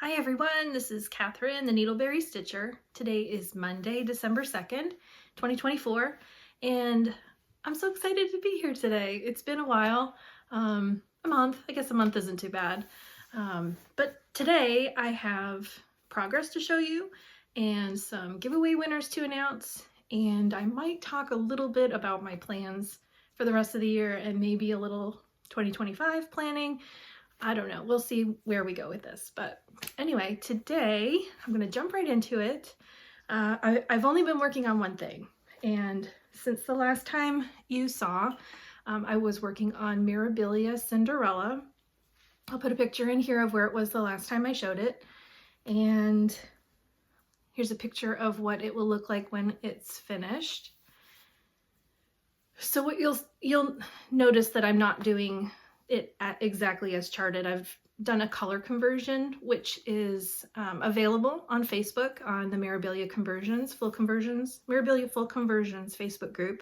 Hi everyone, this is Catherine, the Needleberry Stitcher. Today is Monday, December 2nd, 2024, and I'm so excited to be here today. It's been a while, a month. I guess a month isn't too bad. But today I have progress to show you and some giveaway winners to announce, and I might talk a little bit about my plans for the rest of the year and maybe a little 2025 planning. I don't know. We'll see where we go with this. But anyway, today I'm going to jump right into it. I've only been working on one thing. And since the last time you saw, I was working on Mirabilia Cinderella. I'll put a picture in here of where it was the last time I showed it. And here's a picture of what it will look like when it's finished. So what you'll notice that I'm not doing it exactly as charted. I've done a color conversion, which is available on Facebook on the Mirabilia Mirabilia Full Conversions Facebook group.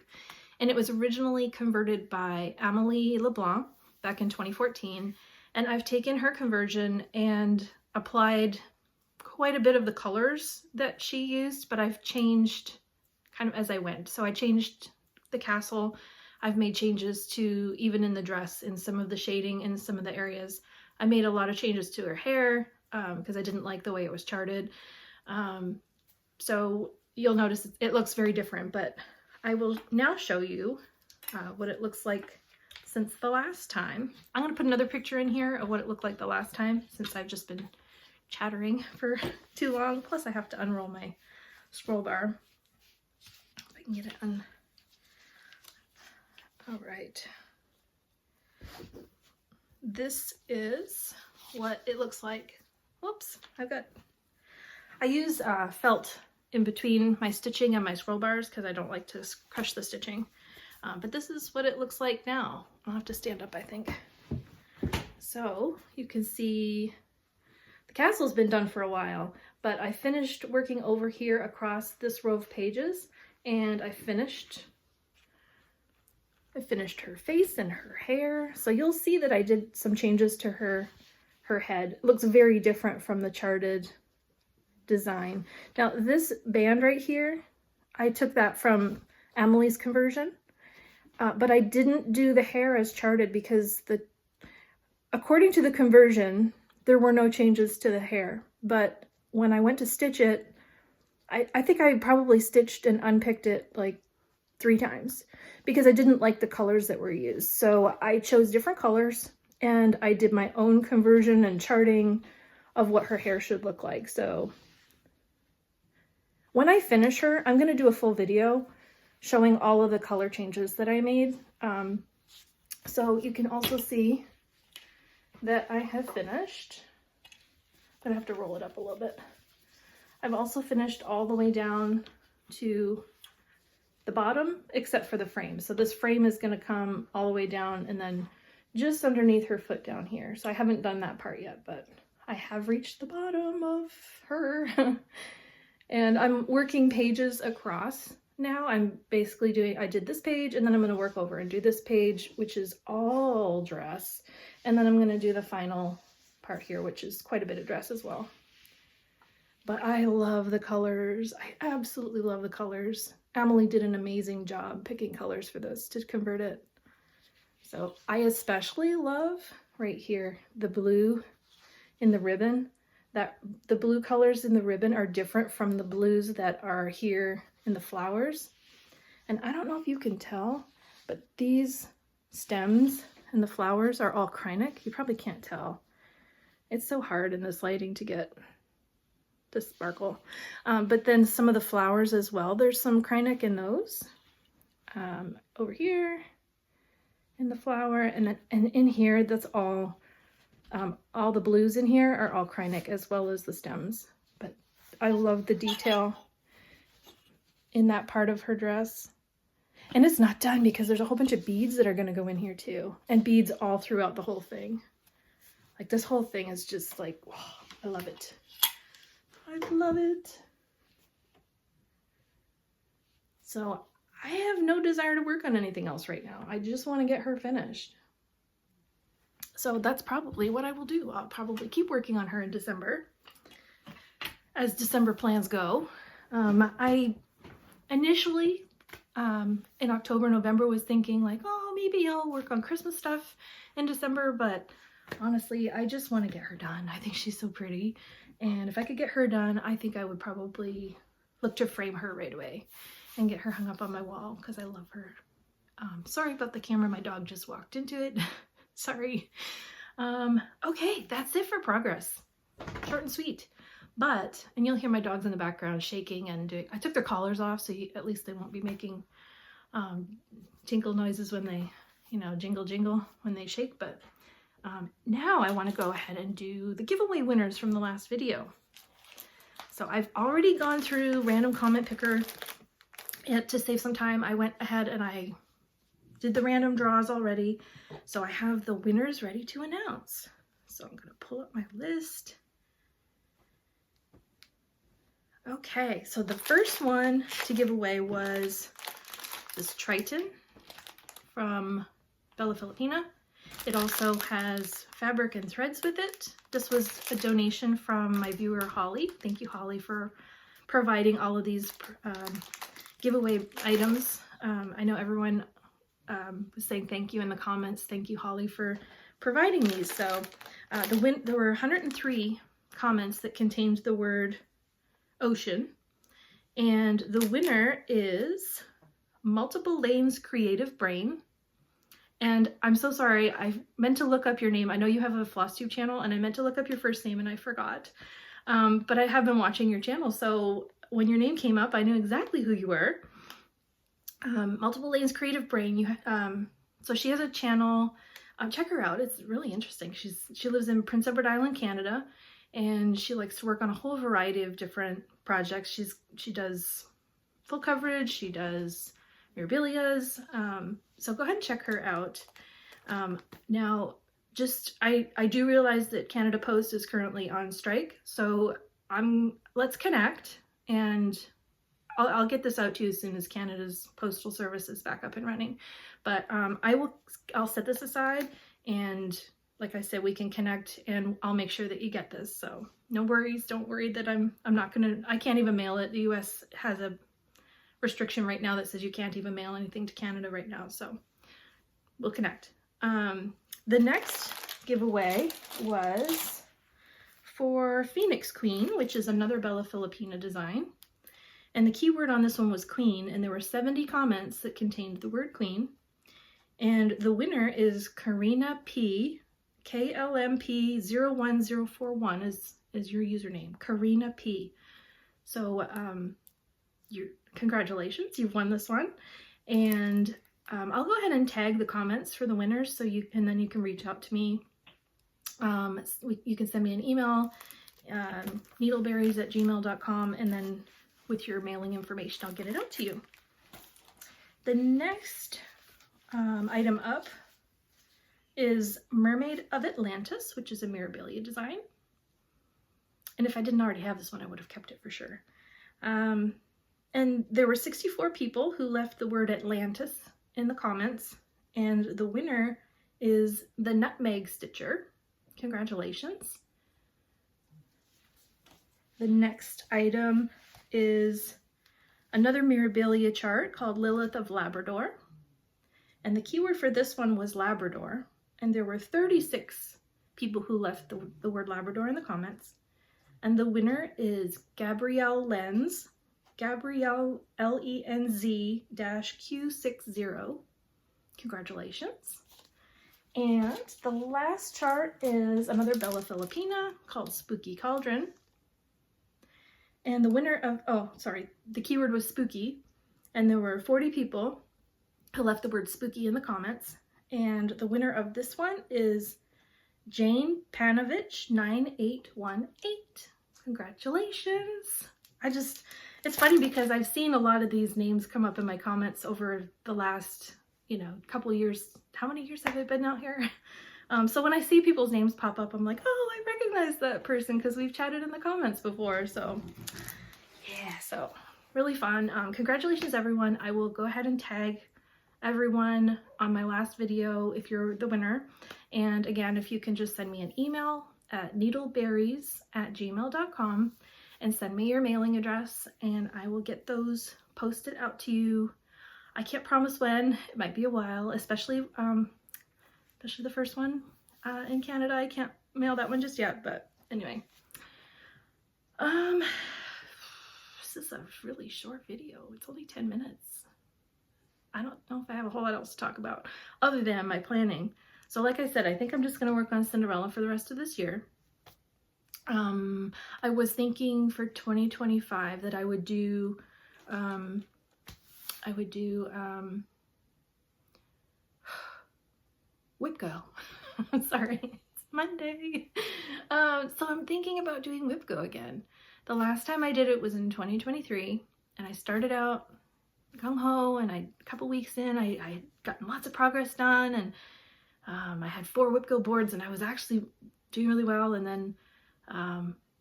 And it was originally converted by Amélie LeBlanc back in 2014. And I've taken her conversion and applied quite a bit of the colors that she used, but I've changed kind of as I went. So I changed the castle. I've made changes to, even in the dress, in some of the shading in some of the areas. I made a lot of changes to her hair because I didn't like the way it was charted. So you'll notice it looks very different, but I will now show you what it looks like since the last time. I'm going to put another picture in here of what it looked like the last time since I've just been chattering for too long. Plus I have to unroll my scroll bar. If I can get it on. All right, this is what it looks like. Whoops, I use felt in between my stitching and my scroll bars because I don't like to crush the stitching. But this is what it looks like now. I'll have to stand up, I think. So you can see the castle's been done for a while, but I finished working over here across this row of pages, and I finished her face and her hair. So you'll see that I did some changes to her head. It looks very different from the charted design. Now this band right here, I took that from Amelie's conversion, but I didn't do the hair as charted because according to the conversion, there were no changes to the hair. But when I went to stitch it, I think I probably stitched and unpicked it like 3 times because I didn't like the colors that were used. So I chose different colors and I did my own conversion and charting of what her hair should look like. So when I finish her, I'm going to do a full video showing all of the color changes that I made. So you can also see that I have finished. I'm going to have to roll it up a little bit. I've also finished all the way down to the bottom except for the frame. So this frame is going to come all the way down and then just underneath her foot down here. So I haven't done that part yet, but I have reached the bottom of her. And I'm working pages across now. I'm basically I did this page and then I'm going to work over and do this page, which is all dress. And then I'm going to do the final part here, which is quite a bit of dress as well. But I love the colors. I absolutely love the colors. Amélie did an amazing job picking colors for this to convert it. So I especially love right here, the blue in the ribbon. The blue colors in the ribbon are different from the blues that are here in the flowers. And I don't know if you can tell, but these stems and the flowers are all Krynic. You probably can't tell. It's so hard in this lighting to get the sparkle. But then some of the flowers as well, there's some Krynic in those. Over here in the flower and in here, that's all the blues in here are all Krynic as well as the stems. But I love the detail in that part of her dress. And it's not done because there's a whole bunch of beads that are going to go in here too, and beads all throughout the whole thing. Like this whole thing is just like, wow, I love it. I love it. So I have no desire to work on anything else right now. I just want to get her finished. So that's probably what I will do. I'll probably keep working on her in December. as December plans go. I initially in October, November was thinking like, oh, maybe I'll work on Christmas stuff in December, but honestly, I just want to get her done. I think she's so pretty, and if I could get her done, I think I would probably look to frame her right away and get her hung up on my wall because I love her. Sorry about the camera, my dog just walked into it. Sorry. Okay, that's it for progress. Short and sweet. But, and you'll hear my dogs in the background shaking and doing, I took their collars off so at least they won't be making tinkle noises when they, you know, jingle jingle when they shake. But now I want to go ahead and do the giveaway winners from the last video. So I've already gone through random comment picker, and to save some time I went ahead and I did the random draws already. So I have the winners ready to announce. So I'm going to pull up my list. Okay, so the first one to give away was this Triton from Bella Filipina. It also has fabric and threads with it. This was a donation from my viewer Holly. Thank you, Holly, for providing all of these giveaway items. I know everyone was saying thank you in the comments. Thank you, Holly, for providing these. So there were 103 comments that contained the word ocean, and the winner is Multiple Lanes Creative Brain. And I'm so sorry, I meant to look up your name. I know you have a FlossTube channel, and I meant to look up your first name and I forgot. But I have been watching your channel, so when your name came up, I knew exactly who you were. Multiple Lanes Creative Brain. So she has a channel. Check her out. It's really interesting. She lives in Prince Edward Island, Canada, and she likes to work on a whole variety of different projects. She does full coverage. She does Mirabilias. So go ahead and check her out. Now, I do realize that Canada Post is currently on strike, so let's connect, and I'll get this out to you as soon as Canada's postal service is back up and running. But I'll set this aside, and like I said, we can connect, and I'll make sure that you get this. So no worries, don't worry that I can't even mail it. The US has a restriction right now that says you can't even mail anything to Canada right now, so we'll connect. The next giveaway was for Phoenix Queen, which is another Bella Filipina design. And the keyword on this one was queen, and there were 70 comments that contained the word queen. And the winner is Karina P. KLMP01041 is your username, Karina P. So congratulations, you've won this one. And I'll go ahead and tag the comments for the winners, and then you can reach out to me. You can send me an email, needleberries@gmail.com, and then with your mailing information, I'll get it out to you. The next item up is Mermaid of Atlantis, which is a Mirabilia design. And if I didn't already have this one, I would have kept it for sure. And there were 64 people who left the word Atlantis in the comments, and the winner is the Nutmeg Stitcher. Congratulations. The next item is another Mirabilia chart called Lilith of Labrador. And the keyword for this one was Labrador. And there were 36 people who left the word Labrador in the comments. And the winner is Gabrielle Lenz, Gabrielle LENZ-Q60. Congratulations. And the last chart is another Bella Filipina called Spooky Cauldron. And the winner of, the keyword was spooky. And there were 40 people who left the word spooky in the comments. And the winner of this one is Jane Panovich 9818. Congratulations. It's funny because I've seen a lot of these names come up in my comments over the last, couple of years. How many years have I been out here? So when I see people's names pop up, I'm like, oh, I recognize that person because we've chatted in the comments before. So yeah, so really fun. Congratulations, everyone. I will go ahead and tag everyone on my last video if you're the winner. And again, if you can just send me an email at needleberries@gmail.com, and send me your mailing address, and I will get those posted out to you. I can't promise when. It might be a while, especially the first one in Canada. I can't mail that one just yet, but anyway. This is a really short video. It's only 10 minutes. I don't know if I have a whole lot else to talk about other than my planning. So like I said, I think I'm just going to work on Cinderella for the rest of this year. I was thinking for 2025 that I would do Whip Go. Sorry, it's Monday. So I'm thinking about doing Whip Go again. The last time I did it was in 2023, and I started out gung-ho, and a couple weeks in, I had gotten lots of progress done, and I had 4 Whip Go boards, and I was actually doing really well. And then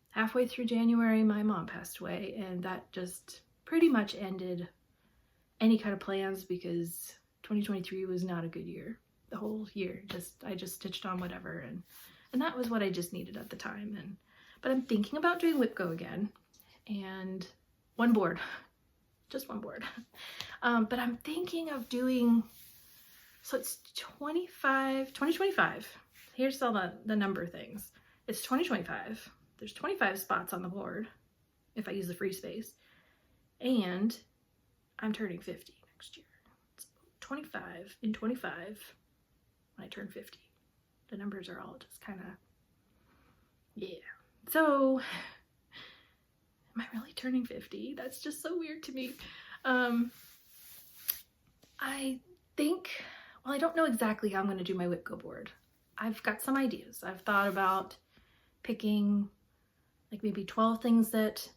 halfway through January, my mom passed away, and that just pretty much ended any kind of plans, because 2023 was not a good year. The whole year, I just stitched on whatever, and that was what I just needed at the time. But I'm thinking about doing Whip Go again, and one board, just one board. But I'm thinking of doing, so it's 2025. Here's all the number things. It's 2025. There's 25 spots on the board if I use the free space, and I'm turning 50 next year. It's 25 in 25 when I turn 50. The numbers are all just kind of, yeah. So, am I really turning 50? That's just so weird to me. I think, well, I don't know exactly how I'm going to do my Whip Go board. I've got some ideas. I've thought about picking like maybe 12 things that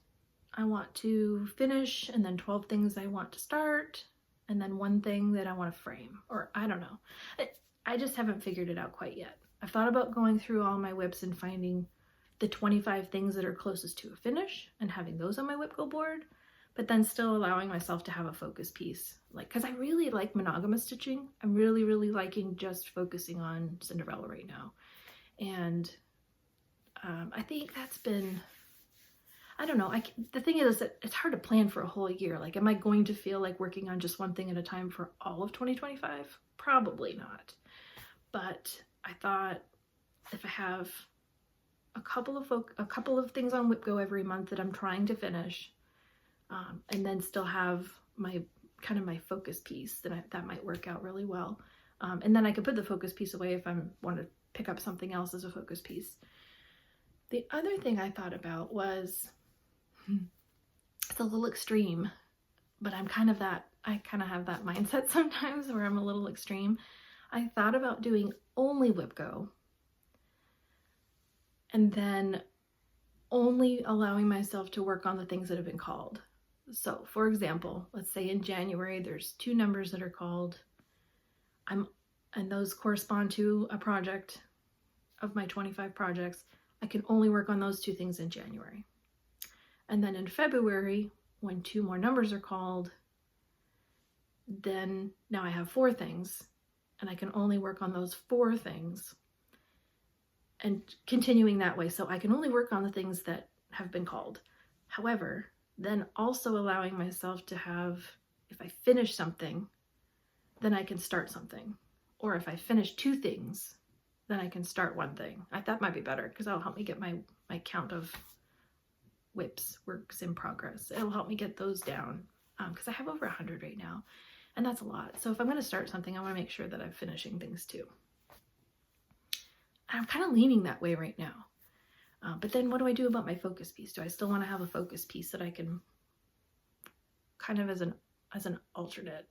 I want to finish, and then 12 things I want to start, and then 1 thing that I want to frame, or I don't know. I just haven't figured it out quite yet. I've thought about going through all my whips and finding the 25 things that are closest to a finish and having those on my Whip Go board, but then still allowing myself to have a focus piece. Like, because I really like monogamous stitching. I'm really, really liking just focusing on Cinderella right now. And I think that's been, I don't know, the thing is that it's hard to plan for a whole year. Like, am I going to feel like working on just one thing at a time for all of 2025? Probably not. But I thought if I have a couple of things on Whip Go every month that I'm trying to finish, and then still have my focus piece, that might work out really well. And then I could put the focus piece away if I want to pick up something else as a focus piece. The other thing I thought about was, it's a little extreme, but I kind of have that mindset sometimes where I'm a little extreme. I thought about doing only Whip Go, and then only allowing myself to work on the things that have been called. So for example, let's say in January, there's 2 numbers that are called, and those correspond to a project of my 25 projects. I can only work on those 2 things in January. And then in February, when 2 more numbers are called, then now I have 4 things, and I can only work on those 4 things, and continuing that way. So I can only work on the things that have been called. However, then also allowing myself to have, if I finish something, then I can start something. Or if I finish 2 things, then I can start 1 thing. That might be better, because that'll help me get my count of whips, works in progress. It'll help me get those down, because I have over 100 right now, and that's a lot. So if I'm going to start something, I want to make sure that I'm finishing things too. I'm kind of leaning that way right now. But then what do I do about my focus piece? Do I still want to have a focus piece that I can kind of as an alternate?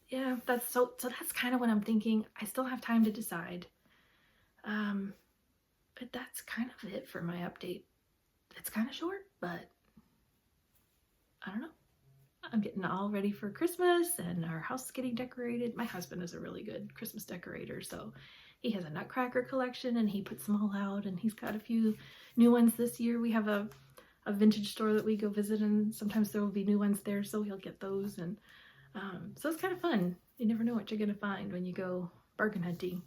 Yeah, that's that's kind of what I'm thinking. I still have time to decide. But that's kind of it for my update. It's kind of short, but I don't know. I'm getting all ready for Christmas, and our house is getting decorated. My husband is a really good Christmas decorator, so he has a nutcracker collection, and he puts them all out, and he's got a few new ones this year. We have a vintage store that we go visit, and sometimes there will be new ones there, so he'll get those. And so it's kind of fun. You never know what you're gonna find when you go bargain hunting.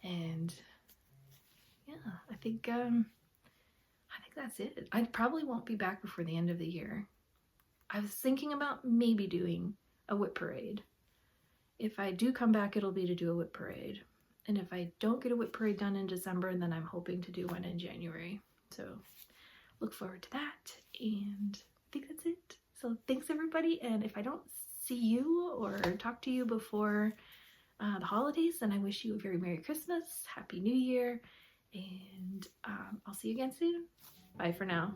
And yeah, I think I think that's it. I probably won't be back before the end of the year. I was thinking about maybe doing a whip parade. If I do come back, it'll be to do a whip parade. And if I don't get a whip parade done in December, then I'm hoping to do one in January. So look forward to that. And I think that's it. So thanks everybody. And if I don't see you or talk to you before the holidays, then I wish you a very Merry Christmas, Happy New Year, and I'll see you again soon. Bye for now.